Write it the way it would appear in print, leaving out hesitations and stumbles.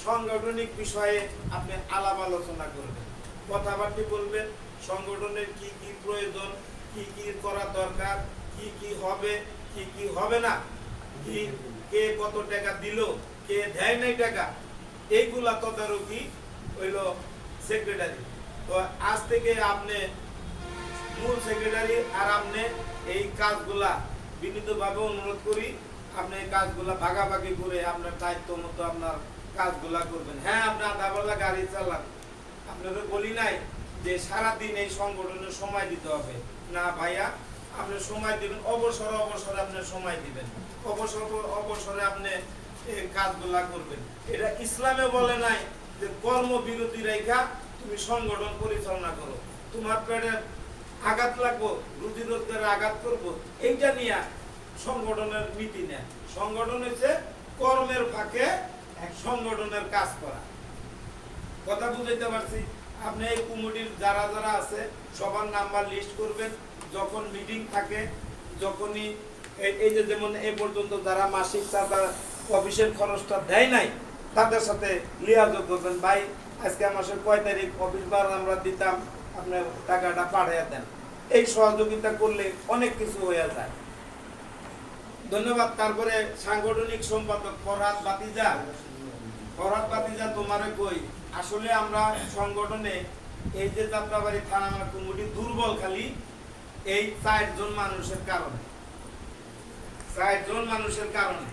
সাংগঠনিক বিষয়ে আপনি আলাপ আলোচনা করবেন, কথাবার্তা বলবেন, সংগঠনের কি কি প্রয়োজন, কি কি করা দরকার, কি কি হবে, কি কি হবে না, কি কে কত টাকা দিল, কে দেয় নাই টাকা, এইগুলা তদারকি হইল সেক্রেটারি। তো আজ থেকে আপনি মূল সেক্রেটারি, আর আপনি এই কাজগুলা বিনীতভাবে অনুরোধ করি আপনি এই কাজগুলা ভাগাভাগি করে আপনার দায়িত্ব মতো আপনার কাজগুলা করবেন। হ্যাঁ, আপনি আধা বেলা গাড়ি চালান, আপনাদের বলি নাই যে সারাদিন এই সংগঠনের সময় দিতে হবে না ভাইয়া, আপনি সময় দিবেন, অবসরে অবসরে আপনি সময় দিবেন, অবসরে আপনি এই কাজগুলা করবেন। এটা ইসলামে বলে নাই যে কর্মবিরতি রেখা তুমি সংগঠন পরিচালনা করো, তোমার পেটে আঘাত লাগবো, রুজি রোজগারে আঘাত করবো, এইটা নিয়ে সংগঠনের নীতি নেয়। সংগঠন হচ্ছে কর্মের ফাঁকে সংগঠনের কাজ করা। কথা বুঝাইতে পারছি? আপনি এই কমিটির যারা যারা আছে সবার নাম্বার লিস্ট করবেন, যখন মিটিং থাকে, যখনই এই যে যেমন এই পর্যন্ত যারা মাসিক চাঁদা অফিসের খরচটা দেয় নাই তাদের সাথে লিয়াজোগ করবেন, ভাই আজকে মাসের কয় তারিখ অফিস বার আমরা দিতাম, আপনার টাকাটা পাঠিয়ে দেন। এই সহযোগিতা করলে অনেক কিছু হয়ে যায়। ধন্যবাদ। তারপরে সাংগঠনিক সম্পাদক ফরহাদ বাতিজা, তোমারে কই, আসলে আমরা সংগঠনে এই যে যাত্রাবাড়ি থানা কমিটি দুর্বল খালি এই 4 জন মানুষের কারণে।